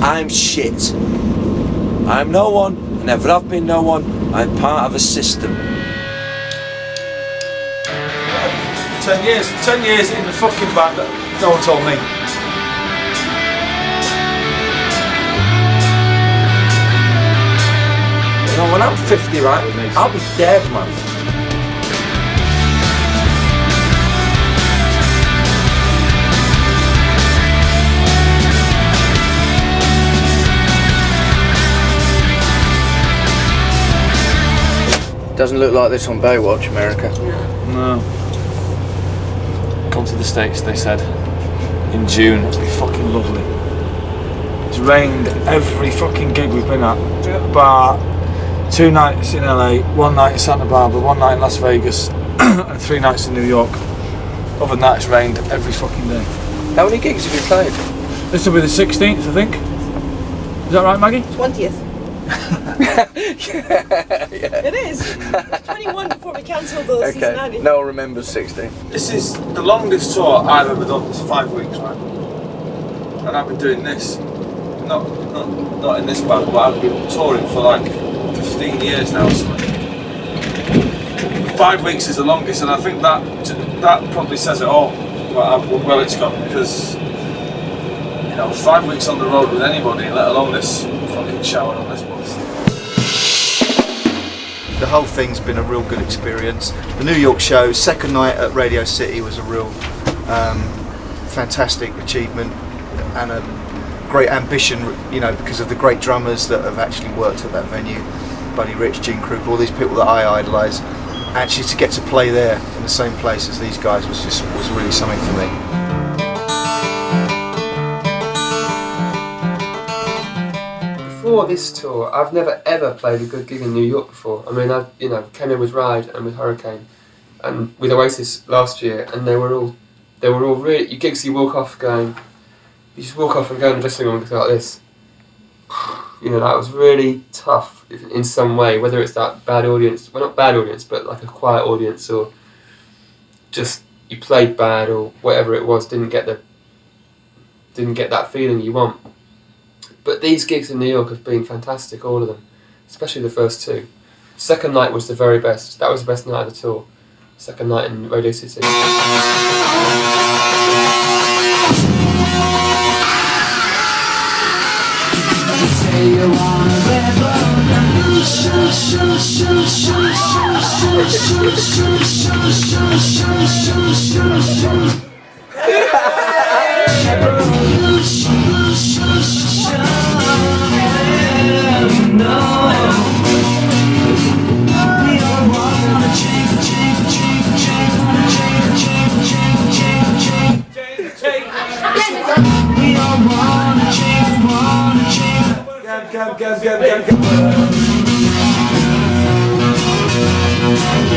I'm shit. I'm no one, never have been no one. I'm part of a system. 10 years in the fucking band, no one told me. You know, when I'm 50, right, I'll be dead, man. Doesn't look like this on Baywatch, America. No. Come to the States, they said, in June. It'll be fucking lovely. It's rained every fucking gig we've been at. Bar, 2 nights in LA, 1 night in Santa Barbara, 1 night in Las Vegas, and 3 nights in New York. Other than that, it's rained every fucking day. How many gigs have you played? This will be the 16th, I think. Is that right, Maggie? 20th. Yeah. It is. 21 before we cancelled the season 90. No one remembers 16. This is the longest tour I've ever done. It's 5 weeks, right? And I've been doing this. Not in this band, but I've been touring for like 15 years now. So 5 weeks is the longest, and I think that probably says it all. Well, it's gone, because 5 weeks on the road with anybody, let alone this fucking shower on this bus. The whole thing's been a real good experience. The New York show, second night at Radio City, was a real fantastic achievement and a great ambition, because of the great drummers that have actually worked at that venue. Buddy Rich, Gene Krupa, all these people that I idolise. Actually, to get to play there in the same place as these guys was really something for me. Before this tour, I've never ever played a good gig in New York before. I mean, I came in with Ride and with Hurricane, and with Oasis last year, and they were all really. You gigs you walk off going, you just walk off and go in the dressing room and go like this. That was really tough in some way. Whether it's that bad audience, well, not bad audience, but like a quiet audience, or just you played bad or whatever it was, didn't get that feeling you want. But these gigs in New York have been fantastic, all of them, especially the first 2. Second night was the very best. That was the best night of the tour. Second night in Radio City.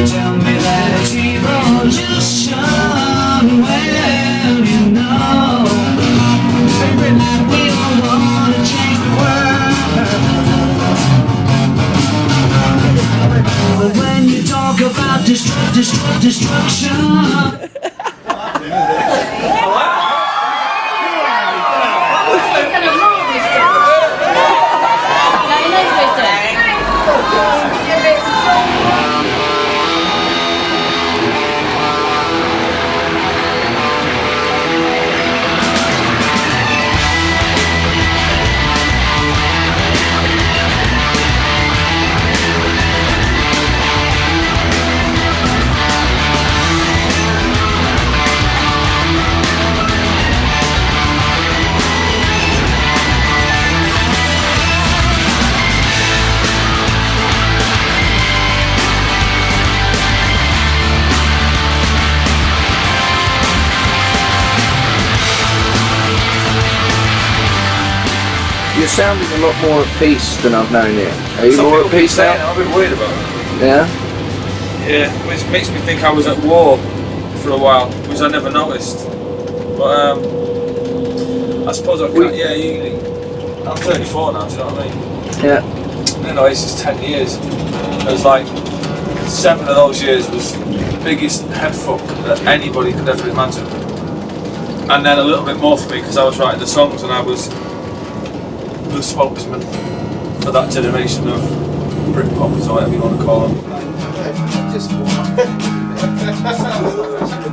Tell me that it's evolution. Well, we all want to change the world. But when you talk about destruction. You're sounding a lot more at peace than I've known you. Are you more at peace now? I'm a bit worried about it. Yeah? Which makes me think I was at war for a while, which I never noticed. But I suppose I can't. I'm 34 now, do you know what I mean? Yeah. Oasis 10 years. It was like 7 of those years was the biggest head fuck that anybody could ever imagine. And then a little bit more for me because I was writing the songs and I was the spokesman for that generation of Britpop, or whatever you want to call them.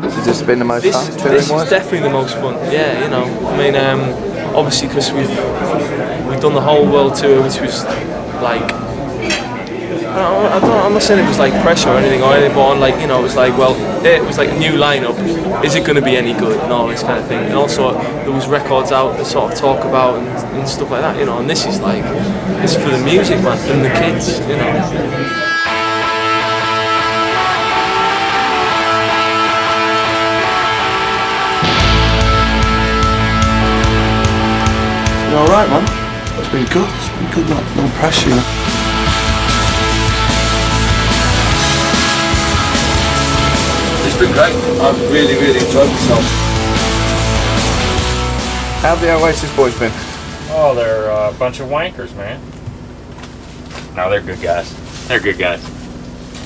Has this been the most fun? This is definitely the most fun. Yeah, you know. I mean, obviously because we've done the whole world tour, which was like. I'm not saying it was like pressure or anything, but on like, you know, it was like, well, it was like a new lineup. Is it going to be any good and all this kind of thing? And also there was records out that sort of talk about and stuff like that, you know. And this is like, it's for the music, man, and the kids, you know. You alright, man? It's been good. It's been good, man. No pressure, you know. It's been great. I've really, really enjoyed myself. How have the Oasis boys been? Oh, they're a bunch of wankers, man. No, they're good guys. They're good guys.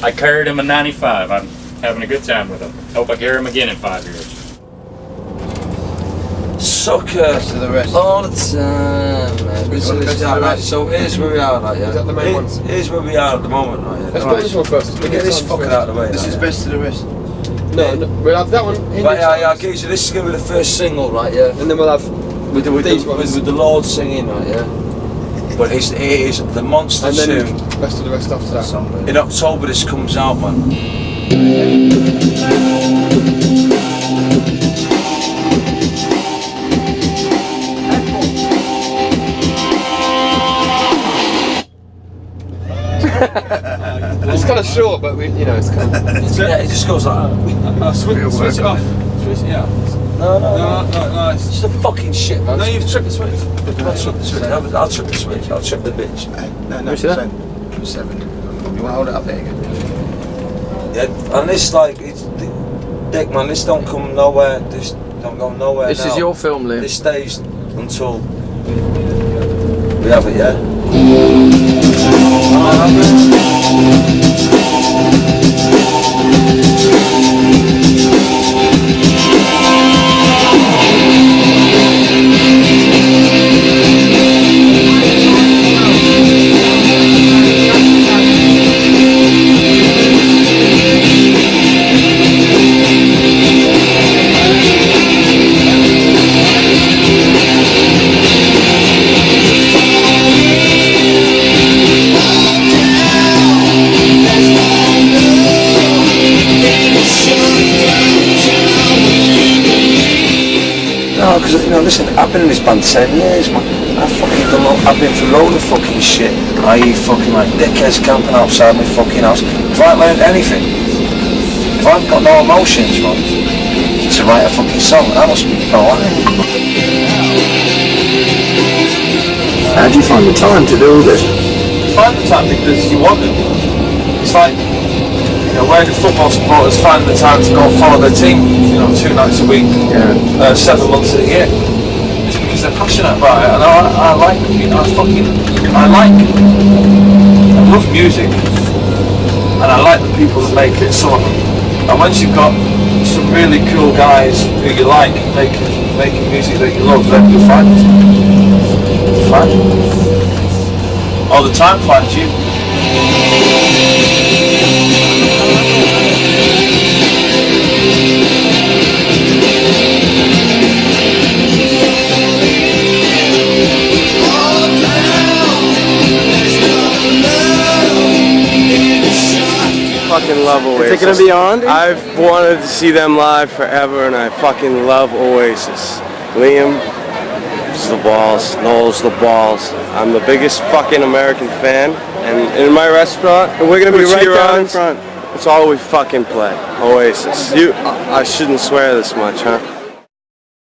I carried them in '95. I'm having a good time with them. Hope I carry them again in 5 years. Sucker To the rest. all the time, man. Right, so here's where we are, like, yeah. Is that the main ones? Here's where we are at the moment, right, yeah. Let's put this one first. Get this fucker out of the way. This like, is yeah. best to the rest. No, we'll have that one. Right, yeah, I'll get you. This is going to be the first single, right, yeah. And then we'll have With these ones. the Lord singing, right, yeah. But it is the monster And then tune. rest of the rest after that. In October this comes out, man. It's kind of short, but you know, it's kind of. Yeah, it just goes like that. Switch it off. Switch it, yeah. No, It's it's the fucking shit, man. No, you've tripped the switch. I'll trip the switch. I'll trip the switch. I'll trip the bitch. No, seven. You want to hold it up there again? Yeah, and this like it's dick, man. This don't come nowhere. This don't go nowhere. This now. is your film, Liam. This stays until we have it, yeah. No, because you know, listen, I've been in this band 10 years, man. I've been through loads of fucking shit. I fucking like dickheads camping outside my fucking house. If I learned anything, if I've got no emotions, man, to write a fucking song, that must be blind. How do you find the time to do all this? Find the time because you want it. It's like, you know, where do football supporters find the time to go follow their team, you know, 2 nights a week, 7 months of the year? It's because they're passionate about it, and I like, you know, I love music, and I like the people that make it. So, and once you've got some really cool guys who you like making music that you love, then you'll find it. All the time finds you. Fucking love Oasis. Is it gonna be on? I've wanted to see them live forever, and I fucking love Oasis. Liam, it's the balls. Noel's the balls. I'm the biggest fucking American fan, and in my restaurant, and we're gonna be right down in front. It's all we fucking play. Oasis. I shouldn't swear this much, huh?